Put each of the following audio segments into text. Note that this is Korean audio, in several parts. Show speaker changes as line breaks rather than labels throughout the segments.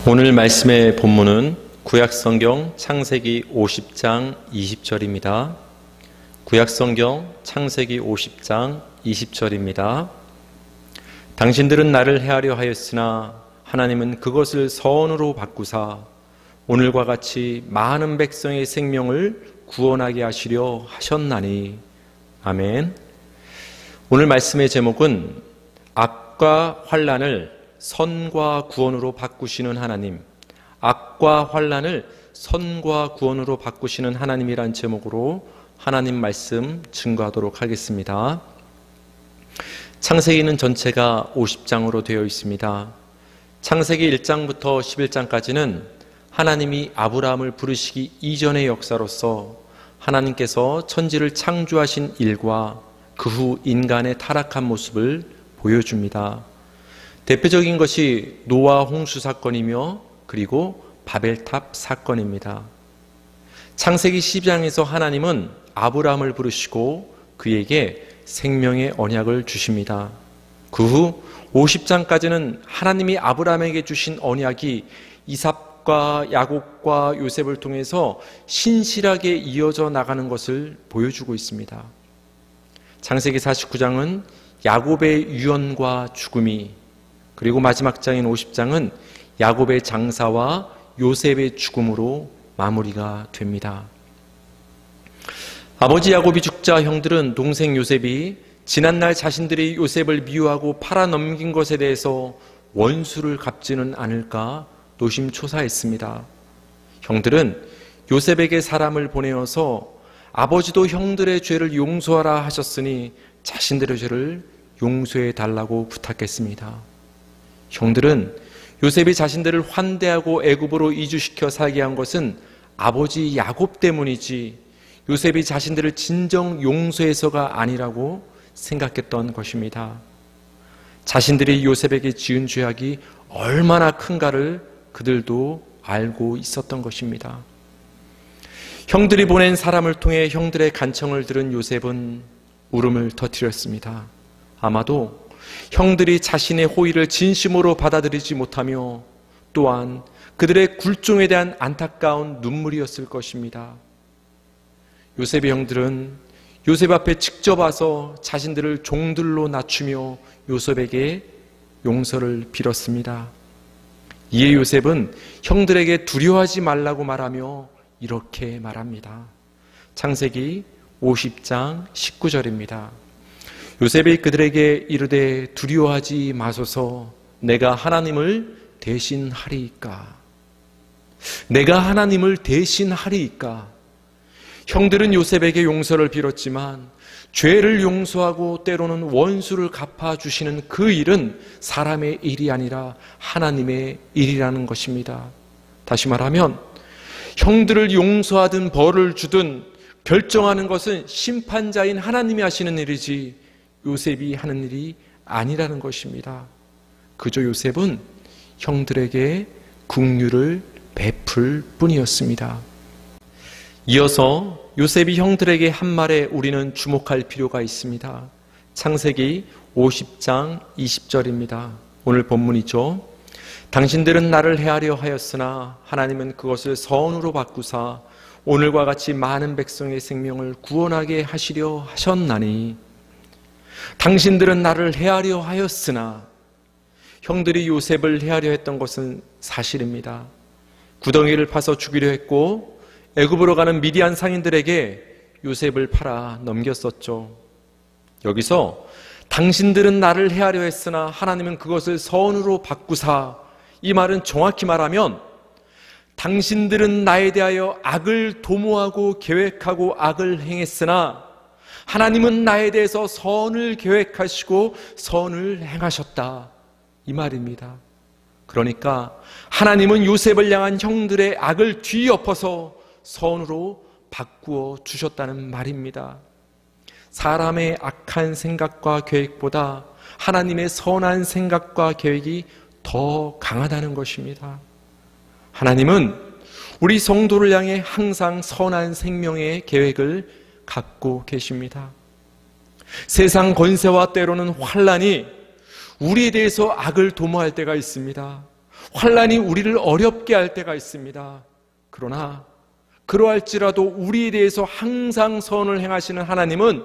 오늘 말씀의 본문은 구약성경 창세기 50장 20절입니다. 구약성경 창세기 50장 20절입니다. 당신들은 나를 해하려 하였으나 하나님은 그것을 선으로 바꾸사 오늘과 같이 많은 백성의 생명을 구원하게 하시려 하셨나니. 아멘. 오늘 말씀의 제목은 악과 환난을 선과 구원으로 바꾸시는 하나님, 악과 환난을 선과 구원으로 바꾸시는 하나님이란 제목으로 하나님 말씀 증거하도록 하겠습니다. 창세기는 전체가 50장으로 되어 있습니다. 창세기 1장부터 11장까지는 하나님이 아브라함을 부르시기 이전의 역사로서 하나님께서 천지를 창조하신 일과 그 후 인간의 타락한 모습을 보여줍니다. 대표적인 것이 노아 홍수 사건이며 그리고 바벨탑 사건입니다. 창세기 12장에서 하나님은 아브라함을 부르시고 그에게 생명의 언약을 주십니다. 그 후 50장까지는 하나님이 아브라함에게 주신 언약이 이삭과 야곱과 요셉을 통해서 신실하게 이어져 나가는 것을 보여주고 있습니다. 창세기 49장은 야곱의 유언과 죽음이, 그리고 마지막 장인 50장은 야곱의 장사와 요셉의 죽음으로 마무리가 됩니다. 아버지 야곱이 죽자 형들은 동생 요셉이 지난날 자신들이 요셉을 미워하고 팔아넘긴 것에 대해서 원수를 갚지는 않을까 노심초사했습니다. 형들은 요셉에게 사람을 보내어서 아버지도 형들의 죄를 용서하라 하셨으니 자신들의 죄를 용서해 달라고 부탁했습니다. 형들은 요셉이 자신들을 환대하고 애굽으로 이주시켜 살게 한 것은 아버지 야곱 때문이지 요셉이 자신들을 진정 용서해서가 아니라고 생각했던 것입니다. 자신들이 요셉에게 지은 죄악이 얼마나 큰가를 그들도 알고 있었던 것입니다. 형들이 보낸 사람을 통해 형들의 간청을 들은 요셉은 울음을 터뜨렸습니다. 아마도 형들이 자신의 호의를 진심으로 받아들이지 못하며 또한 그들의 굴종에 대한 안타까운 눈물이었을 것입니다. 요셉의 형들은 요셉 앞에 직접 와서 자신들을 종들로 낮추며 요셉에게 용서를 빌었습니다. 이에 요셉은 형들에게 두려워하지 말라고 말하며 이렇게 말합니다. 창세기 50장 19절입니다. 요셉이 그들에게 이르되 두려워하지 마소서 내가 하나님을 대신하리이까. 내가 하나님을 대신하리이까. 형들은 요셉에게 용서를 빌었지만 죄를 용서하고 때로는 원수를 갚아주시는 그 일은 사람의 일이 아니라 하나님의 일이라는 것입니다. 다시 말하면 형들을 용서하든 벌을 주든 결정하는 것은 심판자인 하나님이 하시는 일이지 요셉이 하는 일이 아니라는 것입니다. 그저 요셉은 형들에게 긍휼을 베풀 뿐이었습니다. 이어서 요셉이 형들에게 한 말에 우리는 주목할 필요가 있습니다. 창세기 50장 20절입니다. 오늘 본문이죠. 당신들은 나를 해하려 하였으나 하나님은 그것을 선으로 바꾸사 오늘과 같이 많은 백성의 생명을 구원하게 하시려 하셨나니. 당신들은 나를 해하려 하였으나, 형들이 요셉을 해하려 했던 것은 사실입니다. 구덩이를 파서 죽이려 했고 애굽으로 가는 미디안 상인들에게 요셉을 팔아 넘겼었죠. 여기서 당신들은 나를 해하려 했으나 하나님은 그것을 선으로 바꾸사, 이 말은 정확히 말하면 당신들은 나에 대하여 악을 도모하고 계획하고 악을 행했으나 하나님은 나에 대해서 선을 계획하시고 선을 행하셨다, 이 말입니다. 그러니까 하나님은 요셉을 향한 형들의 악을 뒤엎어서 선으로 바꾸어 주셨다는 말입니다. 사람의 악한 생각과 계획보다 하나님의 선한 생각과 계획이 더 강하다는 것입니다. 하나님은 우리 성도를 향해 항상 선한 생명의 계획을 갖고 계십니다. 세상 권세와 때로는 환난이 우리에 대해서 악을 도모할 때가 있습니다. 환난이 우리를 어렵게 할 때가 있습니다. 그러나 그러할지라도 우리에 대해서 항상 선을 행하시는 하나님은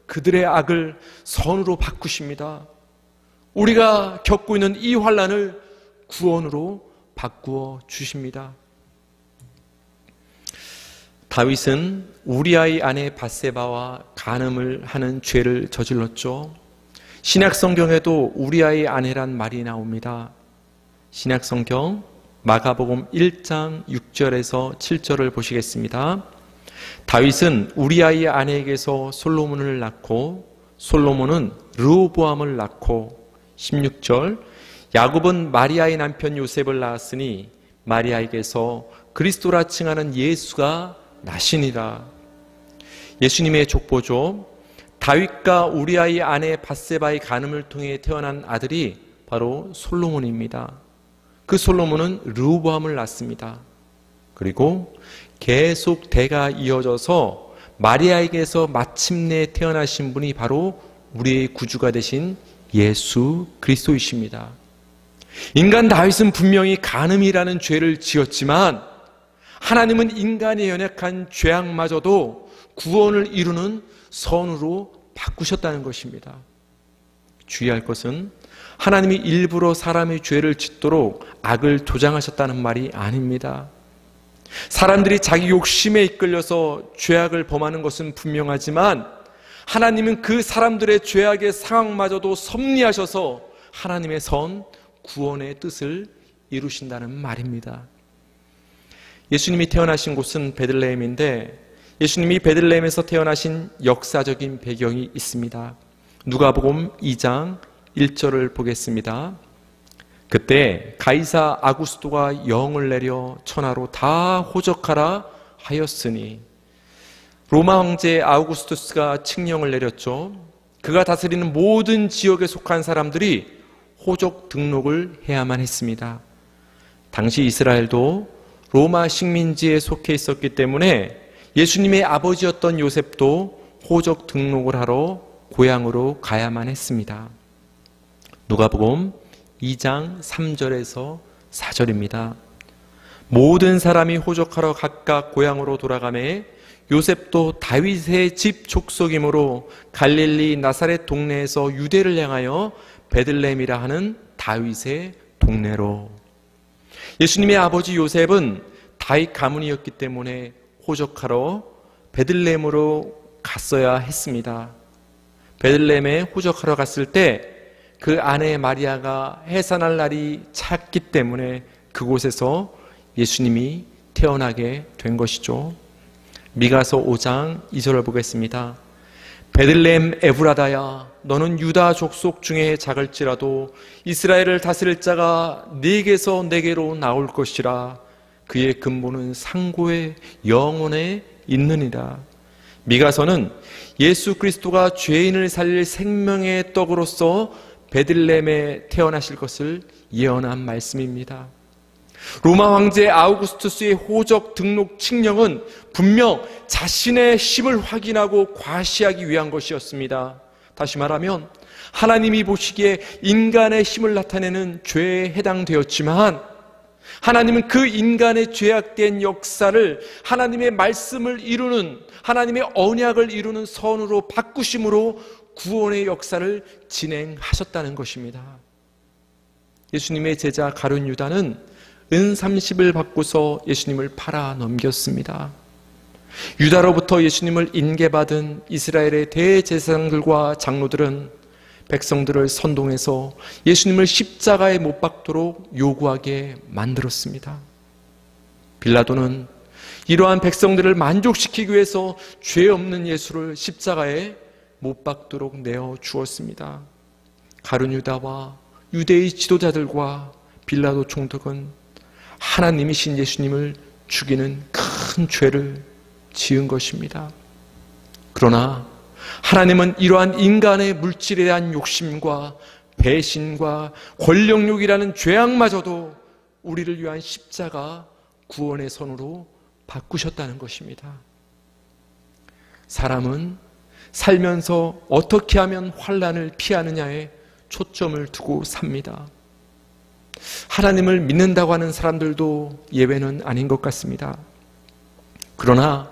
그들의 악을 선으로 바꾸십니다. 우리가 겪고 있는 이 환난을 구원으로 바꾸어 주십니다. 다윗은 우리아의 아내 밧세바와 간음을 하는 죄를 저질렀죠. 신약 성경에도 우리아의 아내란 말이 나옵니다. 신약 성경 마가복음 1장 6절에서 7절을 보시겠습니다. 다윗은 우리아의 아내에게서 솔로몬을 낳고 솔로몬은 르호보암을 낳고 16절 야곱은 마리아의 남편 요셉을 낳았으니 마리아에게서 그리스도라 칭하는 예수가 나시니라. 예수님의 족보죠. 다윗과 우리아의 아내 밧세바의 간음을 통해 태어난 아들이 바로 솔로몬입니다. 그 솔로몬은 르호보암을 낳습니다. 그리고 계속 대가 이어져서 마리아에게서 마침내 태어나신 분이 바로 우리의 구주가 되신 예수 그리스도이십니다. 인간 다윗은 분명히 간음이라는 죄를 지었지만 하나님은 인간의 연약한 죄악마저도 구원을 이루는 선으로 바꾸셨다는 것입니다. 주의할 것은 하나님이 일부러 사람의 죄를 짓도록 악을 조장하셨다는 말이 아닙니다. 사람들이 자기 욕심에 이끌려서 죄악을 범하는 것은 분명하지만 하나님은 그 사람들의 죄악의 상황마저도 섭리하셔서 하나님의 선, 구원의 뜻을 이루신다는 말입니다. 예수님이 태어나신 곳은 베들레헴인데 예수님이 베들레헴에서 태어나신 역사적인 배경이 있습니다. 누가복음 2장 1절을 보겠습니다. 그때 가이사 아구스토가 영을 내려 천하로 다 호적하라 하였으니 로마 황제 아우구스투스가 칙령을 내렸죠. 그가 다스리는 모든 지역에 속한 사람들이 호적 등록을 해야만 했습니다. 당시 이스라엘도 로마 식민지에 속해 있었기 때문에 예수님의 아버지였던 요셉도 호적 등록을 하러 고향으로 가야만 했습니다. 누가복음 2장 3절에서 4절입니다. 모든 사람이 호적하러 각각 고향으로 돌아가매 요셉도 다윗의 집 족속이므로 갈릴리 나사렛 동네에서 유대를 향하여 베들레헴이라 하는 다윗의 동네로. 예수님의 아버지 요셉은 다윗 가문이었기 때문에 호적하러 베들레헴으로 갔어야 했습니다. 베들레헴에 호적하러 갔을 때 그 아내 마리아가 해산할 날이 찼기 때문에 그곳에서 예수님이 태어나게 된 것이죠. 미가서 5장 2절을 보겠습니다. 베들레헴 에브라다야 너는 유다 족속 중에 작을지라도 이스라엘을 다스릴 자가 네게서 내게로 나올 것이라. 그의 근본은 상고의 영혼에 있느니라. 미가서는 예수 그리스도가 죄인을 살릴 생명의 떡으로서 베들레헴에 태어나실 것을 예언한 말씀입니다. 로마 황제 아우구스투스의 호적 등록 칙령은 분명 자신의 힘을 확인하고 과시하기 위한 것이었습니다. 다시 말하면 하나님이 보시기에 인간의 힘을 나타내는 죄에 해당되었지만 하나님은 그 인간의 죄악된 역사를 하나님의 말씀을 이루는, 하나님의 언약을 이루는 선으로 바꾸심으로 구원의 역사를 진행하셨다는 것입니다. 예수님의 제자 가룟 유다는 은 30을 받고서 예수님을 팔아 넘겼습니다. 유다로부터 예수님을 인계받은 이스라엘의 대제사장들과 장로들은 백성들을 선동해서 예수님을 십자가에 못 박도록 요구하게 만들었습니다. 빌라도는 이러한 백성들을 만족시키기 위해서 죄 없는 예수를 십자가에 못 박도록 내어 주었습니다. 가룟 유다와 유대의 지도자들과 빌라도 총독은 하나님이신 예수님을 죽이는 큰 죄를 지은 것입니다. 그러나 하나님은 이러한 인간의 물질에 대한 욕심과 배신과 권력욕이라는 죄악마저도 우리를 위한 십자가 구원의 선으로 바꾸셨다는 것입니다. 사람은 살면서 어떻게 하면 환난을 피하느냐에 초점을 두고 삽니다. 하나님을 믿는다고 하는 사람들도 예외는 아닌 것 같습니다. 그러나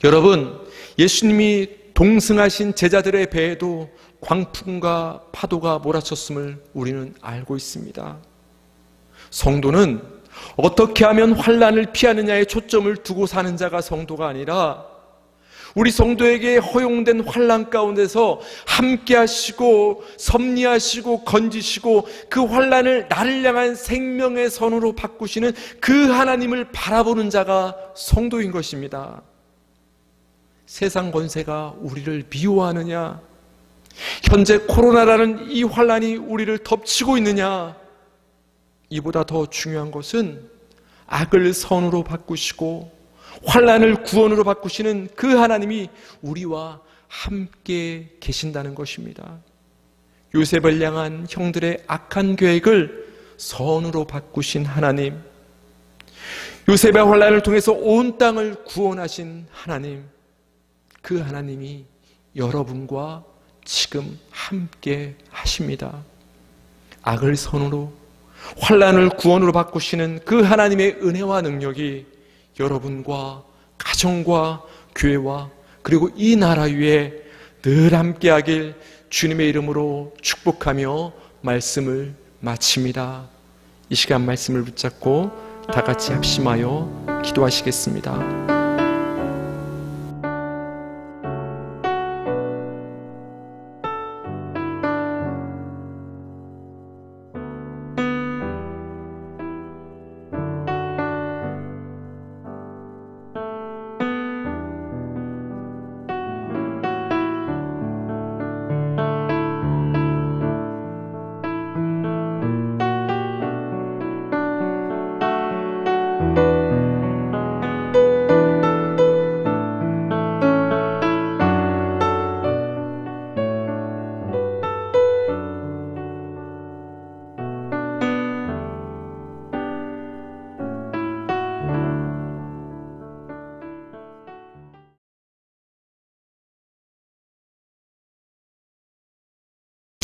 여러분, 예수님이 동승하신 제자들의 배에도 광풍과 파도가 몰아쳤음을 우리는 알고 있습니다. 성도는 어떻게 하면 환난을 피하느냐에 초점을 두고 사는 자가 성도가 아니라 우리 성도에게 허용된 환난 가운데서 함께 하시고 섭리하시고 건지시고 그 환난을 나를 향한 생명의 선으로 바꾸시는 그 하나님을 바라보는 자가 성도인 것입니다. 세상 권세가 우리를 미워하느냐, 현재 코로나라는 이 환난이 우리를 덮치고 있느냐, 이보다 더 중요한 것은 악을 선으로 바꾸시고 환난을 구원으로 바꾸시는 그 하나님이 우리와 함께 계신다는 것입니다. 요셉을 향한 형들의 악한 계획을 선으로 바꾸신 하나님, 요셉의 환난을 통해서 온 땅을 구원하신 하나님, 그 하나님이 여러분과 지금 함께 하십니다. 악을 선으로, 환난을 구원으로 바꾸시는 그 하나님의 은혜와 능력이 여러분과 가정과 교회와 그리고 이 나라 위에 늘 함께하길 주님의 이름으로 축복하며 말씀을 마칩니다. 이 시간 말씀을 붙잡고 다 같이 합심하여 기도하시겠습니다.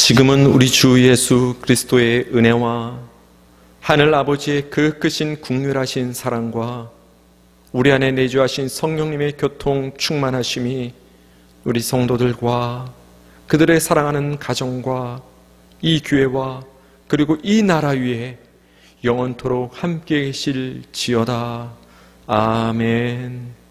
지금은 우리 주 예수 그리스도의 은혜와 하늘 아버지의 그 크신 국률하신 사랑과 우리 안에 내주하신 성령님의 교통 충만하심이 우리 성도들과 그들의 사랑하는 가정과 이 교회와 그리고 이 나라 위에 영원토록 함께 계실지어다. 아멘.